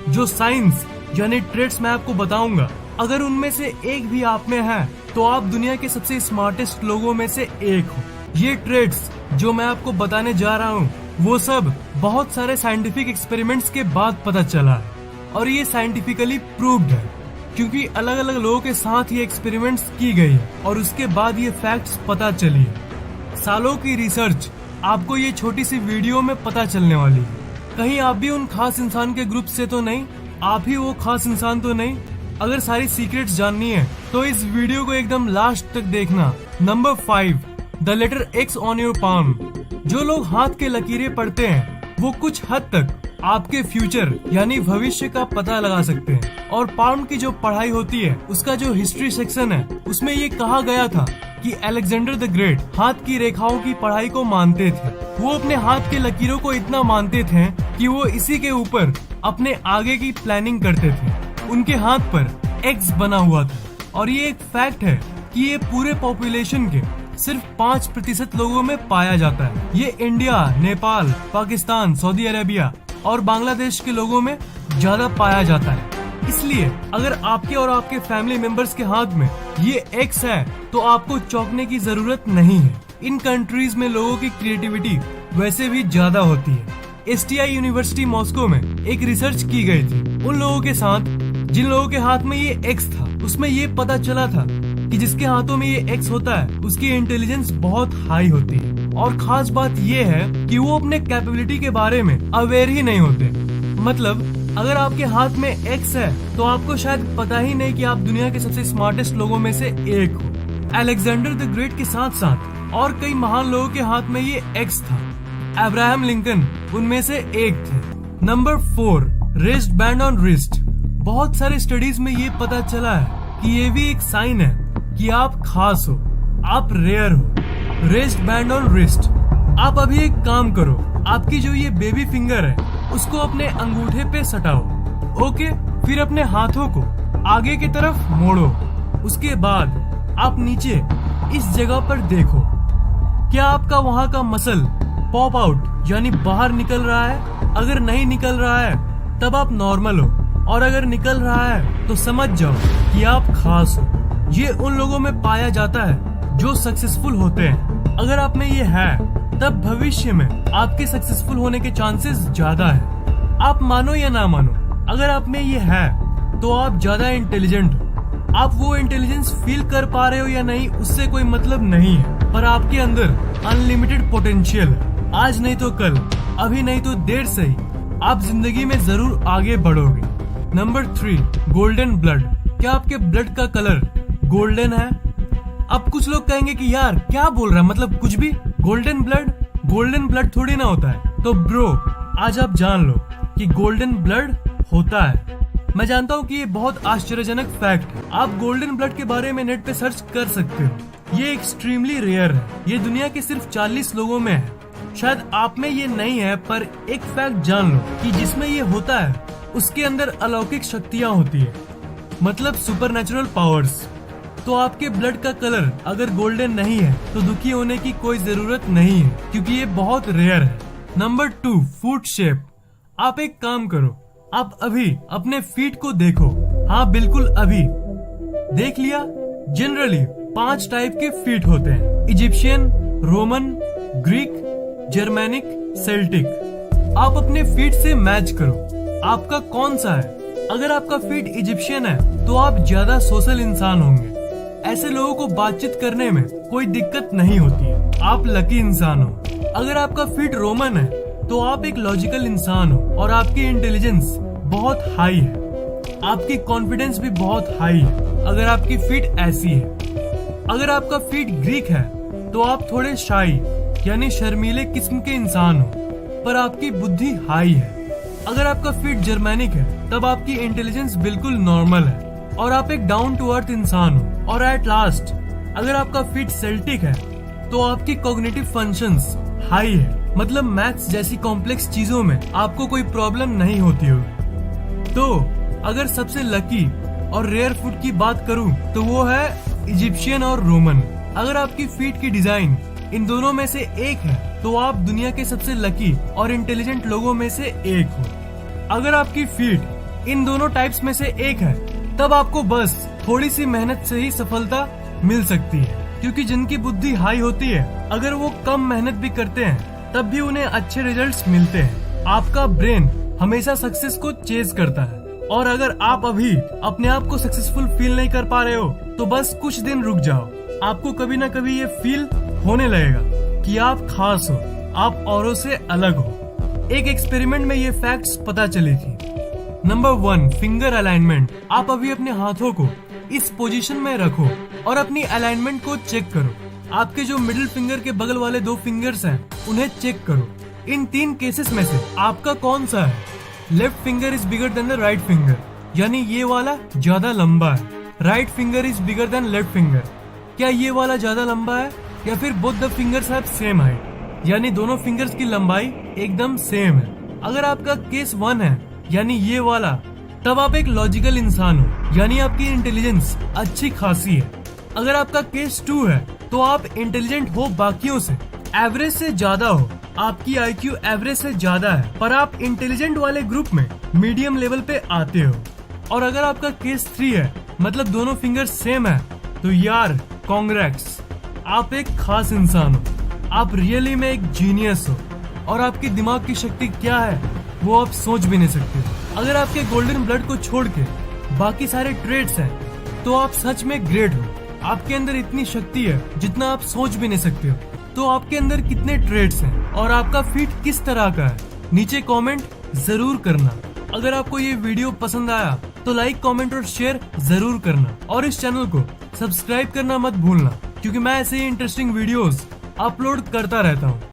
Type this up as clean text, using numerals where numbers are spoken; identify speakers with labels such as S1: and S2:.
S1: जो साइंस यानी ट्रेड्स मैं आपको बताऊंगा, अगर उनमें से एक भी आप में है तो आप दुनिया के सबसे स्मार्टेस्ट लोगों में से एक हो। ये ट्रेड्स जो मैं आपको बताने जा रहा हूँ वो सब बहुत सारे साइंटिफिक एक्सपेरिमेंट्स के बाद पता चला है और ये साइंटिफिकली प्रूव्ड है, क्योंकि अलग अलग लोगों के साथ ये एक्सपेरिमेंट्स की गई है और उसके बाद ये फैक्ट्स पता चली है। सालों की रिसर्च आपको ये छोटी सी वीडियो में पता चलने वाली है। कहीं आप भी उन खास इंसान के ग्रुप से तो नहीं, आप ही वो खास इंसान तो नहीं। अगर सारी सीक्रेट्स जाननी है तो इस वीडियो को एकदम लास्ट तक देखना। Number 5, the letter X on your palm. जो लोग हाथ के लकीरें पढ़ते हैं वो कुछ हद तक आपके फ्यूचर यानी भविष्य का पता लगा सकते हैं। और पाम की जो पढ़ाई होती है उसका जो हिस्ट्री सेक्शन है उसमें ये कहा गया था कि अलेक्जेंडर द ग्रेट हाथ की रेखाओं की पढ़ाई को मानते थे। वो अपने हाथ के लकीरों को इतना मानते थे कि वो इसी के ऊपर अपने आगे की प्लानिंग करते थे। उनके हाथ पर एक्स बना हुआ था और ये एक फैक्ट है कि ये पूरे पॉपुलेशन के सिर्फ 5% लोगों में पाया जाता है। ये India, Nepal, Pakistan, Saudi Arabia और बांग्लादेश के लोगों में ज्यादा पाया जाता है। इसलिए अगर आपके और आपके फैमिली मेंबर्स के हाथ में ये एक्स है तो आपको चौंकने की जरूरत नहीं है। इन कंट्रीज में लोगों की क्रिएटिविटी वैसे भी ज्यादा होती है। STI यूनिवर्सिटी मॉस्को में एक रिसर्च की गई थी उन लोगों के साथ जिन लोगों के हाथ में ये एक्स था। उसमें ये पता चला था कि जिसके हाथों में ये एक्स होता है उसकी इंटेलिजेंस बहुत हाई होती है। और खास बात ये है कि वो अपने कैपेबिलिटी के बारे में अवेयर ही नहीं होते। मतलब अगर आपके हाथ में एक्स है तो आपको शायद पता ही नहीं कि आप दुनिया के सबसे स्मार्टेस्ट लोगों में से एक हो। अलेक्जेंडर द ग्रेट के साथ साथ और कई महान लोगों के हाथ में ये एक्स था। अब्राहम लिंकन उनमें से एक थे। Number 4, rest band on wrist. बहुत सारे स्टडीज में ये पता चला है कि ये भी एक साइन है कि आप खास हो, आप रेयर हो। Rest band on wrist. आप अभी एक काम करो, आपकी जो ये बेबी फिंगर है उसको अपने अंगूठे पे सटाओ। ओके, फिर अपने हाथों को आगे की तरफ मोड़ो। उसके बाद आप नीचे इस जगह पर देखो, क्या आपका वहाँ का मसल पॉप आउट यानी बाहर निकल रहा है? अगर नहीं निकल रहा है तब आप नॉर्मल हो, और अगर निकल रहा है तो समझ जाओ कि आप खास हो। ये उन लोगों में पाया जाता है जो सक्सेसफुल होते हैं। अगर आप में ये है तब भविष्य में आपके सक्सेसफुल होने के चांसेस ज्यादा है। आप मानो या ना मानो, अगर आप में ये है तो आप ज्यादा इंटेलिजेंट हो। आप वो इंटेलिजेंस फील कर पा रहे हो या नहीं उससे कोई मतलब नहीं है, पर आपके अंदर अनलिमिटेड पोटेंशियल है। आज नहीं तो कल, अभी नहीं तो देर से ही आप जिंदगी में जरूर आगे बढ़ोगे। Number 3, golden blood. क्या आपके ब्लड का कलर गोल्डन है? अब कुछ लोग कहेंगे कि यार क्या बोल रहा है, मतलब कुछ भी। गोल्डन ब्लड थोड़ी ना होता है। तो ब्रो, आज आप जान लो कि गोल्डन ब्लड होता है। मैं जानता हूँ कि ये बहुत आश्चर्यजनक फैक्ट है। आप गोल्डन ब्लड के बारे में नेट पे सर्च कर सकते हो। ये एक्सट्रीमली रेयर है। ये दुनिया के सिर्फ 40 लोगों में है। शायद आप में ये नहीं है, पर एक फैक्ट जान लो कि जिसमें ये होता है उसके अंदर अलौकिक शक्तियाँ होती है, मतलब सुपरनैचुरल पावर्स। तो आपके ब्लड का कलर अगर गोल्डन नहीं है तो दुखी होने की कोई जरूरत नहीं है, क्योंकि ये बहुत रेयर है। Number 2, foot shape. आप एक काम करो, आप अभी अपने फीट को देखो। हाँ बिल्कुल, अभी देख लिया। जनरली 5 टाइप के फीट होते हैं: Egyptian, Roman, Greek, Germanic, Celtic. आप अपने फीट से मैच करो, आपका कौन सा है। अगर आपका फीट इजिप्शियन है तो आप ज्यादा सोशल इंसान होंगे। ऐसे लोगों को बातचीत करने में कोई दिक्कत नहीं होती है। आप लकी इंसान हो। अगर आपका फीट रोमन है तो आप एक लॉजिकल इंसान हो और आपकी इंटेलिजेंस बहुत हाई है। आपकी कॉन्फिडेंस भी बहुत हाई है अगर आपकी फीट ऐसी है। अगर आपका फीट ग्रीक है तो आप थोड़े शाई यानी शर्मीले किस्म के इंसान हो, पर आपकी बुद्धि हाई है। अगर आपका फीट जर्मेनिक है तब आपकी इंटेलिजेंस बिल्कुल नॉर्मल है और आप एक डाउन टू अर्थ इंसान हो। और एट लास्ट, अगर आपका फीट सेल्टिक है तो आपकी कॉग्निटिव फंक्शंस हाई है, मतलब मैथ्स जैसी कॉम्प्लेक्स चीजों में आपको कोई प्रॉब्लम नहीं होती होगी। तो अगर सबसे लकी और रेयर फूड की बात करूं तो वो है इजिप्शियन और रोमन। अगर आपकी फीट की डिजाइन इन दोनों में से एक है तो आप दुनिया के सबसे लकी और इंटेलिजेंट लोगों में से एक हो। अगर आपकी फीट इन दोनों टाइप्स में से एक है, तब आपको बस थोड़ी सी मेहनत से ही सफलता मिल सकती है। क्योंकि जिनकी बुद्धि हाई होती है, अगर वो कम मेहनत भी करते हैं तब भी उन्हें अच्छे रिजल्ट्स मिलते हैं। आपका ब्रेन हमेशा सक्सेस को चेज करता है, और अगर आप अभी अपने आप को सक्सेसफुल फील नहीं कर पा रहे हो तो बस कुछ दिन रुक जाओ। आपको कभी ना कभी ये फील होने लगेगा कि आप खास हो, आप औरों से अलग हो। एक एक्सपेरिमेंट में ये फैक्ट्स पता चली थी। Number 1, finger alignment. आप अभी अपने हाथों को इस पोजीशन में रखो और अपनी अलाइनमेंट को चेक करो। आपके जो मिडिल फिंगर के बगल वाले 2 फिंगर्स हैं उन्हें चेक करो। इन 3 केसेस में से आपका कौन सा है? Left finger is bigger than the right finger, यानी ये वाला ज्यादा लंबा है। Right finger is bigger than left finger, क्या ये वाला ज्यादा लंबा है? या फिर both the fingers have same height, यानी दोनों फिंगर्स की लंबाई एकदम सेम है। अगर आपका केस 1 है, यानी ये वाला, तब आप एक लॉजिकल इंसान हो, यानी आपकी इंटेलिजेंस अच्छी खासी है। अगर आपका केस 2 है तो आप इंटेलिजेंट हो बाकियों से, एवरेज से ज्यादा हो, आपकी IQ एवरेज से ज्यादा है, पर आप इंटेलिजेंट वाले ग्रुप में मीडियम लेवल पे आते हो। और अगर आपका केस 3 है, मतलब दोनों फिंगर सेम है, तो यार कांग्रेट्स, आप एक खास इंसान हो, आप रियली में एक जीनियस हो, और आपकी दिमाग की शक्ति क्या है वो आप सोच भी नहीं सकते। अगर आपके गोल्डन ब्लड को छोड़ के बाकी सारे ट्रेड्स हैं तो आप सच में ग्रेट हो। आपके अंदर इतनी शक्ति है जितना आप सोच भी नहीं सकते हो। तो आपके अंदर कितने ट्रेड्स हैं और आपका फीट किस तरह का है, नीचे कमेंट जरूर करना। अगर आपको ये वीडियो पसंद आया तो लाइक, कमेंट और शेयर जरूर करना, और इस चैनल को सब्सक्राइब करना मत भूलना, क्योंकि मैं ऐसे ही इंटरेस्टिंग वीडियोस अपलोड करता रहता हूँ।